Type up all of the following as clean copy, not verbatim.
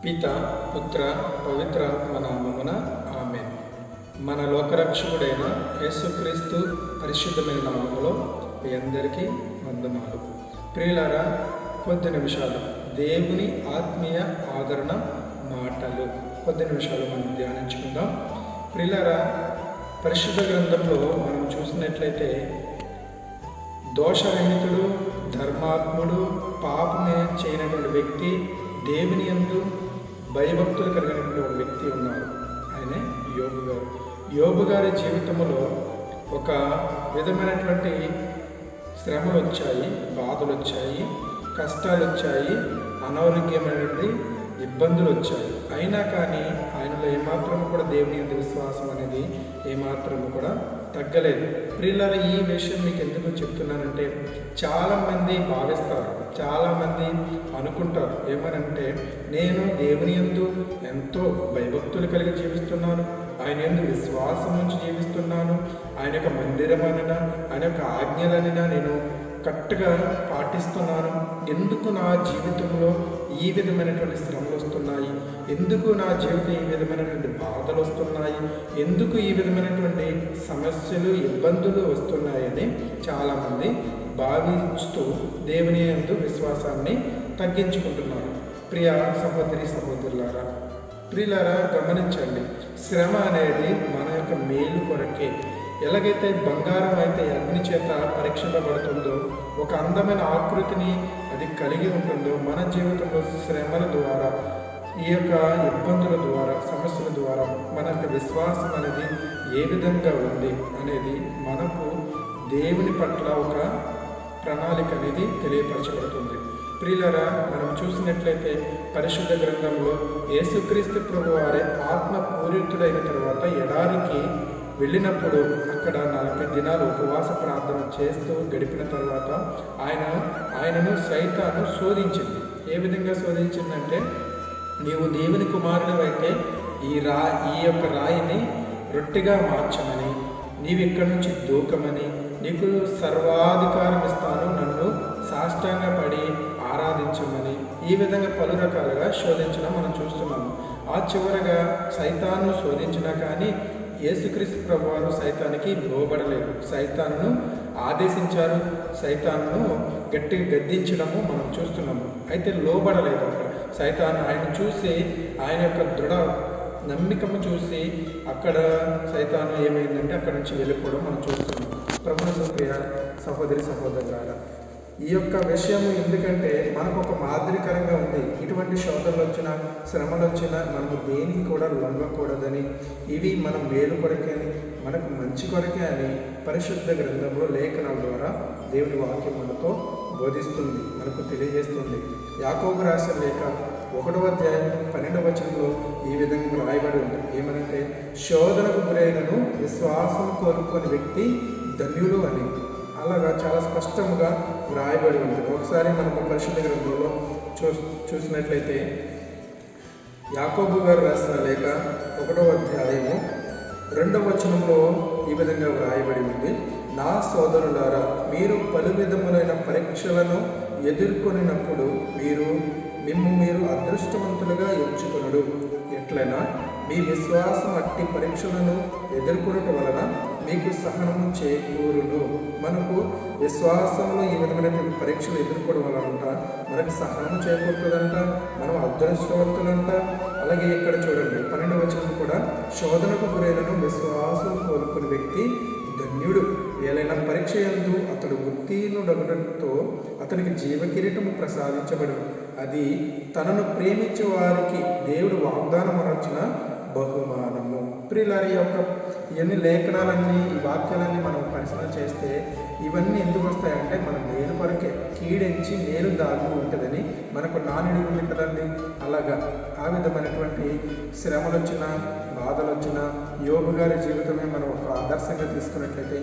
పిత పుత్ర పవిత్రాత్మ నామమున ఆమేన్. మన లోకరక్షకుడైన యేసుక్రీస్తు పరిశుద్ధమైన నామములో మీ అందరికీ వందనాలు. ప్రియులారా, కొద్ది నిమిషాలు దేవుని ఆత్మీయ ఆదరణ మాటలు మనం ధ్యానించుకుందాం. ప్రియులారా, పరిశుద్ధ గ్రంథంలో మనం చూసినట్లయితే దోషరహితుడు, ధర్మాత్ముడు, పాపమే చేయనటువంటి వ్యక్తి, దేవుని యందు భయభక్తులు కలిగినటువంటి ఒక వ్యక్తి ఉన్నారు. ఆయనే యోబు గారు. యోబు గారి జీవితంలో ఒక విధమైనటువంటి శ్రమలు వచ్చాయి, బాధలు వచ్చాయి, కష్టాలు వచ్చాయి, అనారోగ్యమైనటువంటి ఇబ్బందులు వచ్చాయి. అయినా కానీ ఆయనలో ఏమాత్రము కూడా దేవుని యందు విశ్వాసం అనేది ఏమాత్రము కూడా తగ్గలేదు. ప్రియులారా, ఈ విషయం మీకు ఎందుకు చెప్తున్నానంటే, చాలామంది భావిస్తారు, చాలామంది అనుకుంటారు ఏమనంటే, నేను దేవుని యందు ఎంతో భయభక్తులు కలిగి జీవిస్తున్నాను, ఆయన యందు విశ్వాసం నుంచి జీవిస్తున్నాను, ఆయన యొక్క మందిరమనినా ఆయన యొక్క ఆజ్ఞలనినా నేను కరెక్ట్గా పాటిస్తున్నాను, ఎందుకు నా జీవితంలో ఈ విధమైనటువంటి శ్రమలు వస్తున్నాయి, ఎందుకు నా జీవితం ఈ విధమైనటువంటి బాధలు వస్తున్నాయి, ఎందుకు ఈ విధమైనటువంటి సమస్యలు ఇబ్బందులు వస్తున్నాయని చాలామంది భావిస్తూ దేవుని యందు విశ్వాసాన్ని తగ్గించుకుంటున్నారు. ప్రియ సహోదరి సహోదరులారా, ప్రియులారా, గమనించండి, శ్రమ అనేది మన యొక్క మేలు కొరకే. ఎలాగైతే బంగారం అయితే అగ్ని చేత పరీక్షింపబడుతుందో, ఒక అందమైన ఆకృతిని అది కలిగి ఉంటుందో, మన జీవితంలో శ్రమల ద్వారా, ఈ యొక్క ఇబ్బందుల ద్వారా, సమస్యల ద్వారా మన యొక్క విశ్వాసం అనేది ఏ విధంగా ఉంది అనేది మనకు దేవుని పట్ల ఒక ప్రణాళిక అనేది తెలియపరచబడుతుంది. ప్రియులారా, మనం చూసినట్లయితే పరిశుద్ధ గ్రంథంలో యేసుక్రీస్తు ప్రభు వారే ఆత్మ పూరితుడైన తర్వాత ఎడారికి వెళ్ళినప్పుడు అక్కడ 40 దినాలు ఉపవాస ప్రార్థన చేస్తూ గడిపిన తర్వాత ఆయనను సైతాను శోధించింది. ఏ విధంగా శోధించిందంటే, నీవు దేవుని కుమారుడు అయితే ఈ యొక్క రాయిని రొట్టెగా మార్చమని, నీవు ఇక్కడి నుంచి దూకమని, నీకు సర్వాధికారం ఇస్తాను, నన్ను సాష్టాంగపడి ఆరాధించమని, ఈ విధంగా పలు రకాలుగా శోధించడం మనం చూస్తున్నాము. ఆ చివరగా సైతాను శోధించినా కానీ యేసుక్రీస్తు ప్రభువారు సైతానికి లోబడలేదు. సైతానును ఆదేశించారు, సైతానును గట్టిగా గద్దించడము మనం చూస్తున్నాము. అయితే లోబడలేదు. అక్కడ సైతాను ఆయన చూసి, ఆయన యొక్క దృఢ నమ్మికము చూసి అక్కడ సైతాను ఏమైందంటే అక్కడ నుంచి వెళ్ళిపోవడం మనం చూస్తున్నాం. ప్రభువునందు ప్రియ సహోదరి సహోదరులారా, ఈ యొక్క విషయం ఎందుకంటే మనకు ఒక మాదిరికరంగా ఉంది. ఇటువంటి శోధనలు వచ్చినా, శ్రమలు వచ్చినా మనకు దేనికి కూడా లొంగకూడదని, ఇవి మన మేలు కొరకే అని, మనకు మంచి కొరకే అని పరిశుద్ధ గ్రంథంలో లేఖనాల ద్వారా దేవుని వాక్యం మనతో బోధిస్తుంది, మనకు తెలియజేస్తుంది. యాకోబు రాసిన లేఖ 1వ అధ్యాయం 12వ వచనంలో ఈ విధంగా రాయబడి ఉంది. ఏమనంటే, శోధనకు గురైనను విశ్వాసం కోరుకునే వ్యక్తి ధన్యుడు అని. అలాగా చాలా స్పష్టంగా వ్రాయబడి ఉంటుంది. ఒకసారి మనకు పరిశుద్ధ గ్రంథంలో చూసినట్లయితే యాకోబు గారు రాసిన లేఖ 1వ అధ్యాయము 2వ వచనంలో ఈ విధంగా వ్రాయబడి ఉంది. నా సోదరులారా, మీరు పలు విధములైన పరీక్షలను ఎదుర్కొనినప్పుడు మీరు అదృష్టవంతులుగా ఎంచుకొనుడు. ఎట్లైనా మీ విశ్వాసం అట్టి పరీక్షలను ఎదుర్కొనటం వలన మీకు సహనము చేకూరును. మనకు విశ్వాసంలో ఈ విధమైనటువంటి పరీక్షలు ఎదుర్కోవడం వలన మనకు సహనం చేకూరుతుందంట, మనం అదృష్టవంతులంట. అలాగే ఇక్కడ చూడండి 12వ వచనం కూడా, శోధనకు గురైనను విశ్వాసం కోరుకునే వ్యక్తి ధన్యుడు. ఏలైనా పరీక్ష యందు అతడు ఉత్తీర్ణుడగడంతో అతనికి జీవకిరీటము ప్రసాదించబడు. అది తనను ప్రేమించే వారికి దేవుడు వాగ్దానం అనొచ్చిన బహుమానము. ప్రియులారి, యొక్క ఇవన్నీ లేఖనాలన్నీ, ఈ వాక్యాలన్నీ మనం పరిశీలన చేస్తే ఇవన్నీ ఎందుకు వస్తాయంటే మన మేలు కొరకే. కీడెంచి మేలు దాగి ఉంటుందని మనకు నానుడి ఉంది కదండి. అలాగా ఆ విధమైనటువంటి శ్రమలు వచ్చినా, బాధలు వచ్చినా, యోబు గారి జీవితమే మనం ఒక ఆదర్శంగా తీసుకున్నట్లయితే,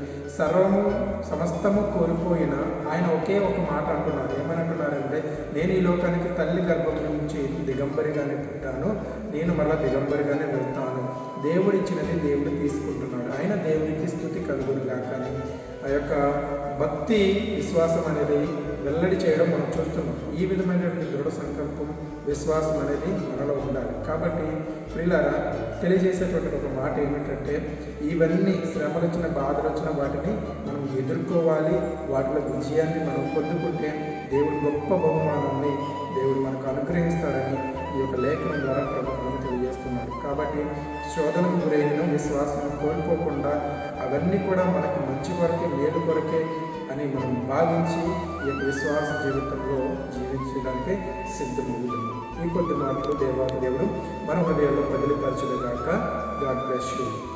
సమస్తము కోల్పోయినా ఆయన ఒకే ఒక మాట అంటున్నారు. ఏమనంటున్నారంటే, నేను ఈ లోకానికి తల్లి గర్భం నుంచి దిగంబరిగానే పుట్టాను, నేను మళ్ళీ దిగంబరిగానే వెళ్తాను, దేవుడిచ్చినది దేవుడు తీసుకుంటున్నాడు, ఆయన దేవుడికి స్తుతి కలుగునుగా. కానీ ఆ యొక్క భక్తి విశ్వాసం అనేది వెల్లడి చేయడం మనం చూస్తున్నాం. ఈ విధమైనటువంటి దృఢ సంకల్పం, విశ్వాసం అనేది మనలో ఉండాలి. కాబట్టి ప్రియులారా, తెలియజేసేటువంటి ఒక మాట ఏమిటంటే, ఇవన్నీ శ్రమలు వచ్చిన, బాధలు వచ్చిన వాటిని మనం ఎదుర్కోవాలి. వాటిలో విజయాన్ని మనం పొందుకుంటే దేవుడు గొప్ప బహుమానాన్ని దేవుడు మనకు అనుగ్రహిస్తాడని ఈ యొక్క లేఖనం ద్వారా ప్రభు మనకు తెలియజేస్తున్నాడు. కాబట్టి శోధనకు గురైన విశ్వాసం కోల్పోకుండా అవన్నీ కూడా మనకు మంచి కొరకే, మేలు కొరకే అని మనం భావించి ఈ యొక్క విశ్వాస జీవితంలో జీవించడానికి సిద్ధమవుతుంది. ఈ కొద్ది మాటలు దేవుడు మన హృదయంలో బదిలీపరచుగాక. God bless you.